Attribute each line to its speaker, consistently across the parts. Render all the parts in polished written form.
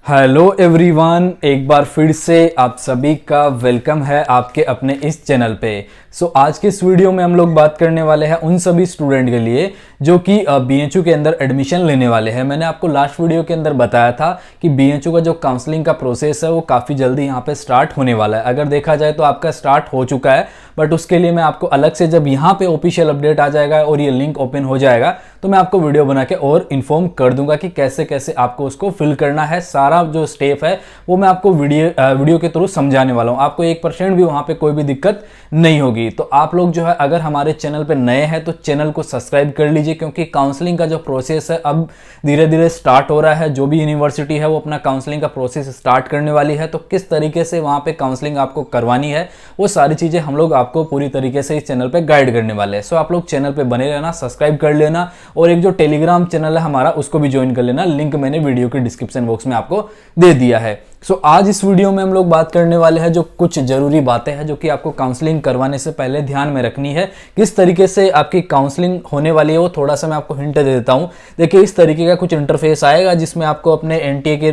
Speaker 1: Hello everyone, एक बार फिर से आप सभी का वेलकम है आपके अपने इस चैनल पे। आज के इस वीडियो में हम लोग बात करने वाले हैं उन सभी स्टूडेंट के लिए जो कि बीएचयू के अंदर एडमिशन लेने वाले हैं। मैंने आपको लास्ट वीडियो के अंदर बताया था कि बीएचयू का जो काउंसलिंग का प्रोसेस है वो काफ़ी जल्दी यहाँ पे स्टार्ट होने वाला है। अगर देखा जाए तो आपका स्टार्ट हो चुका है, बट उसके लिए मैं आपको अलग से जब यहाँ पे ऑफिशियल अपडेट आ जाएगा और ये लिंक ओपन हो जाएगा तो मैं आपको वीडियो बना के और इन्फॉर्म कर दूंगा कि कैसे कैसे आपको उसको फिल करना है। सारा जो स्टेप है वो मैं आपको वीडियो के थ्रू समझाने वाला हूँ। आपको 1% भी वहाँ पे कोई भी दिक्कत नहीं होगी। तो आप लोग जो है अगर हमारे चैनल पे नए हैं तो चैनल को सब्सक्राइब कर लीजिए, क्योंकि काउंसलिंग का जो प्रोसेस है अब धीरे धीरे स्टार्ट हो रहा है। जो भी यूनिवर्सिटी है वो अपना काउंसलिंग का प्रोसेस स्टार्ट करने वाली है, तो किस तरीके से वहाँ पे काउंसलिंग आपको करवानी है वो सारी चीज़ें हम लोग आपको पूरी तरीके से इस चैनल पे गाइड करने वाले हैं। आप लोग चैनल पे बने रहना, सब्सक्राइब कर लेना और एक जो टेलीग्राम चैनल है हमारा उसको भी ज्वाइन कर लेना। लिंक मैंने वीडियो के डिस्क्रिप्शन बॉक्स में आपको दे दिया है। आज इस वीडियो में हम लोग बात करने वाले हैं जो कुछ जरूरी बातें हैं जो कि आपको काउंसलिंग करवाने से पहले ध्यान में रखनी है। किस तरीके से आपकी काउंसलिंग होने वाली है वो थोड़ा सा मैं आपको हिंट दे देता हूं। देखिए, इस तरीके का कुछ इंटरफेस आएगा जिसमें आपको अपने एनटीए के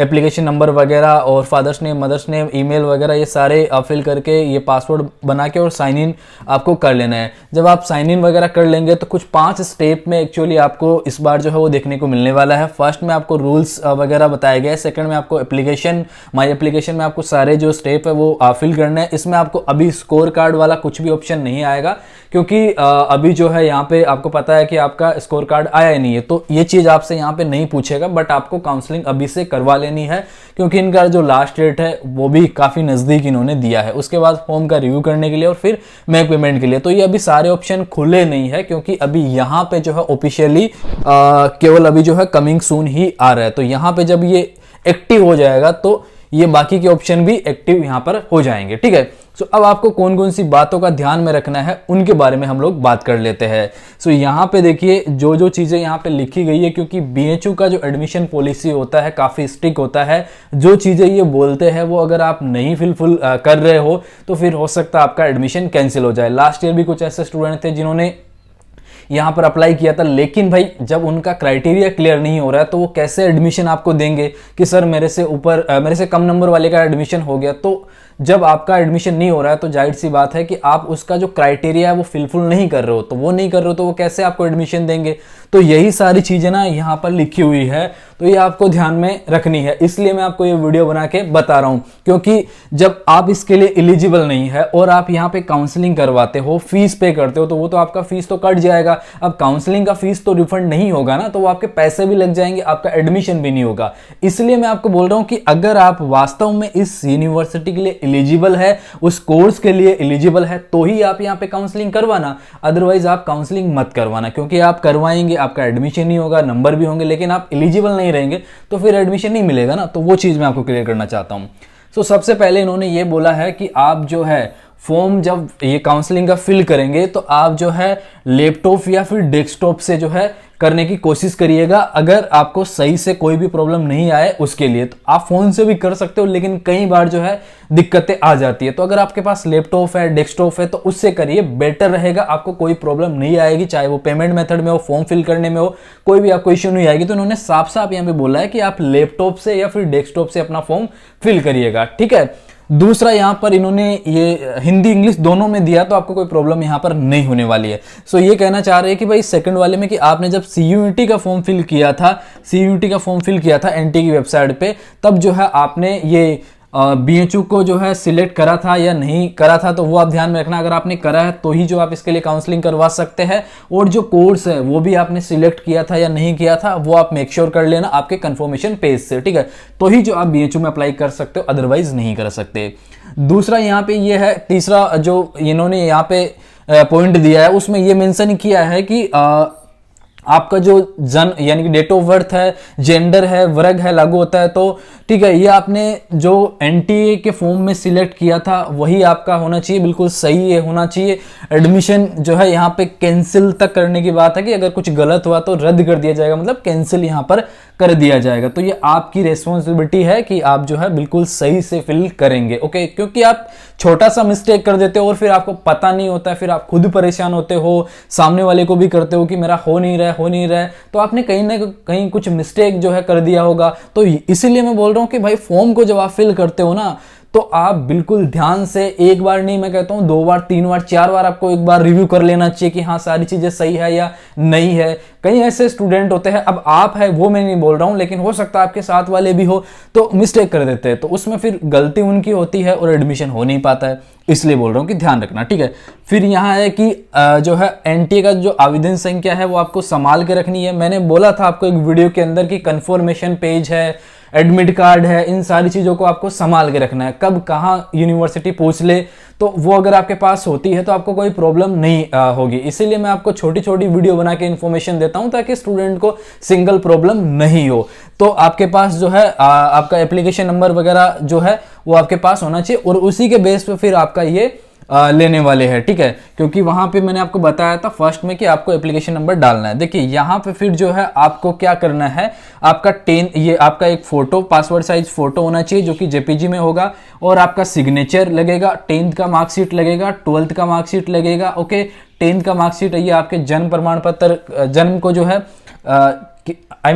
Speaker 1: एप्लीकेशन नंबर वगैरह और father's name, mother's name, email वगैरह ये सारे फिल करके ये पासवर्ड बना के और साइन इन आपको कर लेना है। जब आप साइन इन वगैरह कर लेंगे तो कुछ 5 स्टेप में एक्चुअली आपको इस बार जो है वो देखने को मिलने वाला है। फर्स्ट में आपको रूल्स वगैरह बताए गए, सेकंड में आपको माई एप्लीकेशन में आपको सारे जो स्टेप है वो फिल करना है। इसमें आपको अभी स्कोर कार्ड वाला कुछ भी ऑप्शन नहीं आएगा, क्योंकि अभी जो है यहाँ पे आपको पता है कि आपका स्कोर कार्ड आया ही नहीं है, तो ये चीज आपसे यहाँ पे नहीं पूछेगा। बट आपको काउंसलिंग अभी से करवा लेनी है, क्योंकि इनका जो लास्ट डेट है वो भी काफी नजदीक इन्होंने दिया है। उसके बाद फॉर्म का रिव्यू करने के लिए और फिर मेक पेमेंट के लिए। तो ये अभी सारे ऑप्शन खुले नहीं है, क्योंकि अभी यहाँ पे जो है ऑफिशियली केवल अभी जो है कमिंग सून ही आ रहा है। तो यहाँ पे जब ये एक्टिव हो जाएगा तो ये बाकी के ऑप्शन भी एक्टिव यहां पर हो जाएंगे। ठीक है, अब आपको कौन कौन सी बातों का ध्यान में रखना है उनके बारे में हम लोग बात कर लेते हैं। यहां पे देखिए जो जो चीजें यहां पे लिखी गई है, क्योंकि बीएचयू का जो एडमिशन पॉलिसी होता है काफी स्ट्रिक्ट होता है। जो चीजें ये बोलते हैं वो अगर आप नहीं फुलफिल कर रहे हो तो फिर हो सकता है आपका एडमिशन कैंसिल हो जाए। लास्ट ईयर भी कुछ ऐसे स्टूडेंट थे जिन्होंने यहां पर अप्लाई किया था, लेकिन भाई जब उनका क्राइटेरिया क्लियर नहीं हो रहा है तो वो कैसे एडमिशन आपको देंगे कि सर मेरे से कम नंबर वाले का एडमिशन हो गया। तो जब आपका एडमिशन नहीं हो रहा है तो जाहिर सी बात है कि आप उसका जो क्राइटेरिया है वो फिलफिल नहीं कर रहे हो, तो वो कैसे आपको एडमिशन देंगे। तो यही सारी चीजें ना यहाँ पर लिखी हुई है, तो ये आपको ध्यान में रखनी है। इसलिए मैं आपको ये वीडियो बना के बता रहा हूं, क्योंकि जब आप इसके लिए एलिजिबल नहीं है और आप यहाँ पे काउंसलिंग करवाते हो, फीस पे करते हो, तो वो तो आपका फीस तो कट जाएगा। अब काउंसलिंग का फीस तो रिफंड नहीं होगा ना, तो वो आपके पैसे भी लग जाएंगे, आपका एडमिशन भी नहीं होगा। इसलिए मैं आपको बोल रहा हूं कि अगर आप वास्तव में इस यूनिवर्सिटी के लिए एलिजिबल है, उस कोर्स के लिए एलिजिबल है, तो ही आप यहाँ पे काउंसलिंग करवाना। अदरवाइज आप काउंसलिंग मत करवाना, क्योंकि आप करवाएंगे आपका एडमिशन नहीं होगा, नंबर भी होंगे, लेकिन आप एलिजिबल नहीं रहेंगे तो फिर एडमिशन नहीं मिलेगा ना। तो वो चीज मैं आपको क्लियर करना चाहता हूं। सबसे पहले इन्होंने ये बोला है कि आप जो है फॉर्म जब ये काउंसलिंग का फिल करेंगे तो आप जो है लैपटॉप या फिर डेस्कटॉप से जो है करने की कोशिश करिएगा। अगर आपको सही से कोई भी प्रॉब्लम नहीं आए उसके लिए तो आप फोन से भी कर सकते हो, लेकिन कई बार जो है दिक्कतें आ जाती है। तो अगर आपके पास लैपटॉप है, डेस्कटॉप है, तो उससे करिए, बेटर रहेगा। आपको कोई प्रॉब्लम नहीं आएगी, चाहे वो पेमेंट मेथड में हो, फॉर्म फिल करने में हो, कोई भी आपको इश्यू नहीं आएगी। तो उन्होंने साफ साफ यहाँ पे बोला है कि आप लैपटॉप से या फिर डेस्कटॉप से अपना फॉर्म फिल करिएगा। ठीक है, दूसरा यहां पर इन्होंने ये हिंदी इंग्लिश दोनों में दिया, तो आपको कोई प्रॉब्लम यहां पर नहीं होने वाली है। ये कहना चाह रहे हैं कि भाई सेकंड वाले में कि आपने जब सीयूईटी का फॉर्म फिल किया था एनटीए की वेबसाइट पे, तब जो है आपने ये बीएचयू को जो है सिलेक्ट करा था या नहीं करा था, तो वो आप ध्यान में रखना। अगर आपने करा है तो ही जो आप इसके लिए काउंसलिंग करवा सकते हैं, और जो कोर्स है वो भी आपने सिलेक्ट किया था या नहीं किया था वो आप मेक श्योर कर लेना आपके कंफर्मेशन पेज से। ठीक है, तो ही जो आप बीएचयू में अप्लाई कर सकते हो, अदरवाइज नहीं कर सकते। दूसरा यहाँ पे ये है, तीसरा जो इन्होंने यहाँ पे पॉइंट दिया है उसमें ये मेंशन किया है कि आपका जो जन्म यानी कि डेट ऑफ बर्थ है, जेंडर है, वर्ग है लागू होता है। तो ठीक है, ये आपने जो एनटीए के फॉर्म में सिलेक्ट किया था वही आपका होना चाहिए, बिल्कुल सही है होना चाहिए। एडमिशन जो है यहाँ पे कैंसिल तक करने की बात है कि अगर कुछ गलत हुआ तो रद्द कर दिया जाएगा, मतलब कैंसिल यहाँ पर कर दिया जाएगा। तो ये आपकी रेस्पॉन्सिबिलिटी है कि आप जो है बिल्कुल सही से फिल करेंगे। ओके, क्योंकि आप छोटा सा मिस्टेक कर देते हो और फिर आपको पता नहीं होता है, फिर आप खुद परेशान होते हो, सामने वाले को भी करते हो कि मेरा हो नहीं रहा है, तो आपने कहीं ना कहीं कुछ मिस्टेक जो है कर दिया होगा। तो इसीलिए मैं बोल रहा हूँ कि भाई फॉर्म को जब आप फिल करते हो ना, तो आप बिल्कुल ध्यान से, एक बार नहीं, मैं कहता हूं 2 बार 3 बार 4 बार आपको एक बार रिव्यू कर लेना चाहिए कि हाँ सारी चीजें सही है या नहीं है। कई ऐसे स्टूडेंट होते हैं, अब आप है वो मैं नहीं बोल रहा हूं, लेकिन हो सकता है आपके साथ वाले भी हो, तो मिस्टेक कर देते हैं, तो उसमें फिर गलती उनकी होती है और एडमिशन हो नहीं पाता है। इसलिए बोल रहा हूं कि ध्यान रखना, ठीक है। फिर यहाँ है कि जो है एनटीए का जो आवेदन संख्या है वो आपको संभाल के रखनी है। मैंने बोला था आपको एक वीडियो के अंदर कि कंफर्मेशन पेज है, एडमिट कार्ड है, इन सारी चीज़ों को आपको संभाल के रखना है। कब कहाँ यूनिवर्सिटी पूछ ले तो वो अगर आपके पास होती है तो आपको कोई प्रॉब्लम नहीं होगी। इसीलिए मैं आपको छोटी छोटी वीडियो बना के इन्फॉर्मेशन देता हूं ताकि स्टूडेंट को सिंगल प्रॉब्लम नहीं हो। तो आपके पास जो है आपका एप्लीकेशन नंबर वगैरह जो है वो आपके पास होना चाहिए और उसी के बेस पे फिर आपका ये लेने वाले हैं, ठीक है। क्योंकि वहां पे मैंने आपको बताया था फर्स्ट में कि आपको एप्लीकेशन नंबर डालना है। देखिए यहाँ पे फिर जो है आपको क्या करना है, आपका ये आपका एक फोटो, पासवर्ड साइज फोटो होना चाहिए जो कि जेपीजी में होगा, और आपका सिग्नेचर लगेगा, 10th का मार्कशीट लगेगा, 12th का मार्कशीट लगेगा। ओके, 10th का मार्कशीट ये आपके जन्म प्रमाण पत्र, जन्म को जो है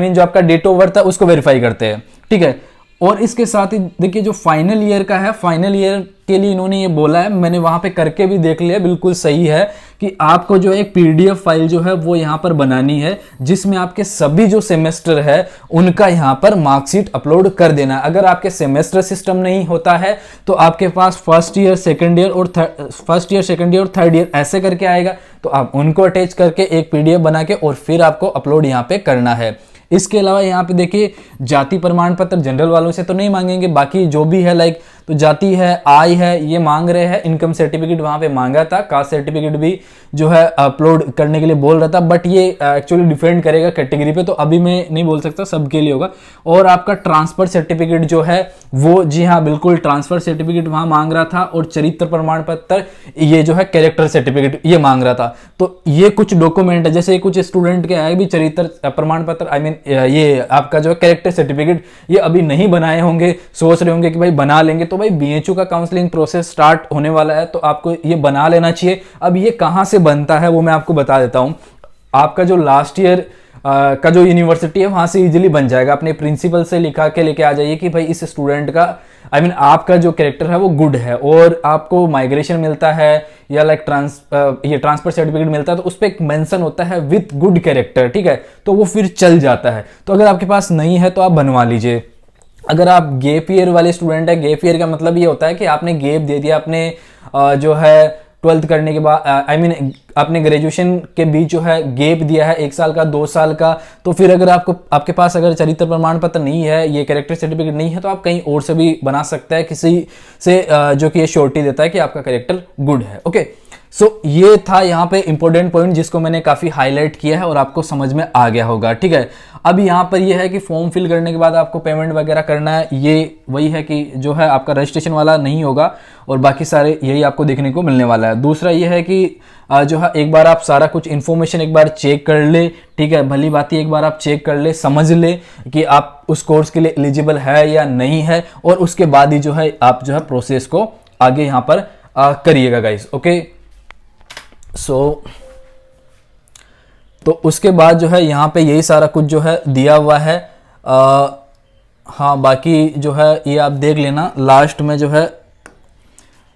Speaker 1: जो आपका डेट ऑफ बर्थ है उसको वेरीफाई करते हैं, ठीक है। और इसके साथ ही देखिए जो फाइनल ईयर का है, फाइनल ईयर के लिए इन्होंने ये बोला है, मैंने वहां पे करके भी देख लिया, बिल्कुल सही है कि आपको जो एक पीडीएफ फाइल जो है वो यहाँ पर बनानी है जिसमें आपके सभी जो सेमेस्टर है उनका यहाँ पर मार्कशीट अपलोड कर देना है। अगर आपके सेमेस्टर सिस्टम नहीं होता है तो आपके पास फर्स्ट ईयर सेकंड ईयर और थर्ड ईयर ऐसे करके आएगा, तो आप उनको अटैच करके एक पीडीएफ बना के और फिर आपको अपलोड यहाँ पे करना है। इसके अलावा यहाँ पे देखिए जाति प्रमाण पत्र जनरल वालों से तो नहीं मांगेंगे, बाकी जो भी है लाइक तो जाति है, आय है, ये मांग रहे हैं। इनकम सर्टिफिकेट वहां पे मांगा था, कास्ट सर्टिफिकेट भी जो है अपलोड करने के लिए बोल रहा था, बट ये एक्चुअली डिपेंड करेगा कैटेगरी पे, तो अभी मैं नहीं बोल सकता सबके लिए होगा। और आपका ट्रांसफर सर्टिफिकेट जो है वो, जी हाँ बिल्कुल, ट्रांसफर सर्टिफिकेट वहां मांग रहा था, और चरित्र प्रमाण पत्र, ये जो है कैरेक्टर सर्टिफिकेट ये मांग रहा था। तो ये कुछ डॉक्यूमेंट है, जैसे कुछ स्टूडेंट के आए भी चरित्र प्रमाण पत्र, ये आपका जो है कैरेक्टर सर्टिफिकेट, ये अभी नहीं बनाए होंगे, सोच रहे होंगे कि भाई बना लेंगे, तो भाई बीएचयू का काउंसलिंग प्रोसेस स्टार्ट होने वाला है, तो आपको ये बना लेना चाहिए। अब ये कहां से बनता है वो मैं आपको बता देता हूं। आपका जो लास्ट ईयर का जो यूनिवर्सिटी है वहां से इजीली बन जाएगा। अपने प्रिंसिपल से लिखा के लेके आ जाइए कि भाई इस स्टूडेंट का आपका जो कैरेक्टर है वो गुड है, और आपको माइग्रेशन मिलता है या लाइक ट्रांसफर सर्टिफिकेट मिलता है, तो उस पर एक मेंशन होता है विथ गुड कैरेक्टर, ठीक है, तो वो फिर चल जाता है। तो अगर आपके पास नहीं है तो आप बनवा लीजिए। अगर आप गैप ईयर वाले स्टूडेंट है, गैप ईयर का मतलब ये होता है कि आपने गैप दे दिया, आपने जो है 12th करने के बाद आपने ग्रेजुएशन के बीच जो है गैप दिया है 1 साल का, 2 साल का, तो फिर अगर आपके पास अगर चरित्र प्रमाण पत्र नहीं है, ये कैरेक्टर सर्टिफिकेट नहीं है, तो आप कहीं और से भी बना सकते हैं, किसी से जो कि ये श्योरिटी देता है कि आपका कैरेक्टर गुड है। ओके, सो ये था यहाँ पे इंपॉर्टेंट पॉइंट जिसको मैंने काफी हाईलाइट किया है और आपको समझ में आ गया होगा, ठीक है। अब यहाँ पर ये है कि फॉर्म फिल करने के बाद आपको पेमेंट वगैरह करना है, ये वही है कि जो है आपका रजिस्ट्रेशन वाला नहीं होगा और बाकी सारे यही आपको देखने को मिलने वाला है। दूसरा ये है कि जो है एक बार आप सारा कुछ इन्फॉर्मेशन एक बार चेक कर ले, ठीक है, भली बात एक बार आप चेक कर ले, समझ ले कि आप उस कोर्स के लिए एलिजिबल है या नहीं है, और उसके बाद ही जो है आप जो है प्रोसेस को आगे यहाँ पर करिएगा गाइस। ओके, तो उसके बाद जो है यहाँ पे यही सारा कुछ जो है दिया हुआ है। हाँ, बाकी जो है ये आप देख लेना, लास्ट में जो है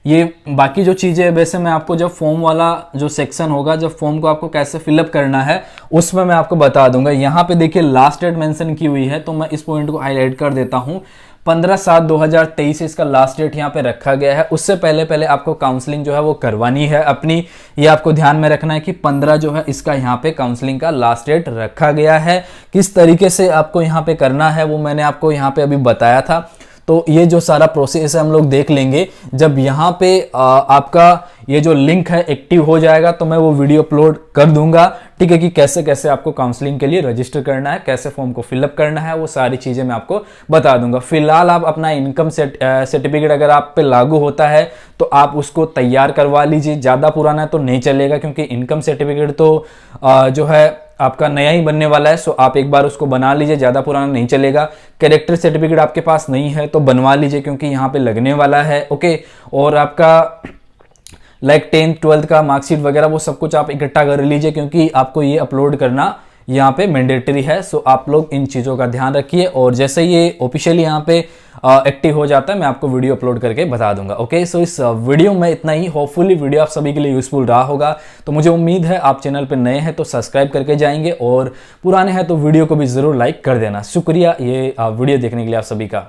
Speaker 1: ये बाकी जो चीज़ें, वैसे मैं आपको जब फॉर्म वाला जो सेक्शन होगा, जब फॉर्म को आपको कैसे फिलअप करना है उसमें मैं आपको बता दूंगा। यहाँ पे देखिए लास्ट डेट मेंशन की हुई है, तो मैं इस पॉइंट को हाईलाइट कर देता हूँ। 15/7/2023 इसका लास्ट डेट यहाँ पे रखा गया है। उससे पहले आपको काउंसलिंग जो है वो करवानी है अपनी, ये आपको ध्यान में रखना है कि 15 जो है इसका यहाँ पे काउंसलिंग का लास्ट डेट रखा गया है। किस तरीके से आपको यहाँ पे करना है वो मैंने आपको यहाँ पे अभी बताया था। तो ये जो सारा प्रोसेस है हम लोग देख लेंगे जब यहाँ पे आपका ये जो लिंक है एक्टिव हो जाएगा, तो मैं वो वीडियो अपलोड कर दूंगा, ठीक है, कि कैसे कैसे आपको काउंसलिंग के लिए रजिस्टर करना है, कैसे फॉर्म को फिलअप करना है, वो सारी चीजें मैं आपको बता दूंगा। फिलहाल आप अपना इनकम सर्टिफिकेट अगर आप पे लागू होता है तो आप उसको तैयार करवा लीजिए। ज़्यादा पुराना तो नहीं चलेगा, क्योंकि इनकम सर्टिफिकेट तो जो है आपका नया ही बनने वाला है, सो आप एक बार उसको बना लीजिए, ज़्यादा पुराना नहीं चलेगा। कैरेक्टर सर्टिफिकेट आपके पास नहीं है तो बनवा लीजिए क्योंकि यहाँ पे लगने वाला है। ओके, और आपका लाइक 10th 12th का मार्कशीट वगैरह वो सब कुछ आप इकट्ठा कर लीजिए क्योंकि आपको ये अपलोड करना यहाँ पे मैंडेटरी है। सो आप लोग इन चीज़ों का ध्यान रखिए और जैसे ये ऑफिशियली यहाँ पे एक्टिव हो जाता है मैं आपको वीडियो अपलोड करके बता दूंगा। ओके, सो इस वीडियो में इतना ही। होपफुली वीडियो आप सभी के लिए यूजफुल रहा होगा। तो मुझे उम्मीद है आप चैनल पे नए हैं तो सब्सक्राइब करके जाएंगे और पुराने हैं तो वीडियो को भी ज़रूर लाइक कर देना। शुक्रिया ये वीडियो देखने के लिए आप सभी का।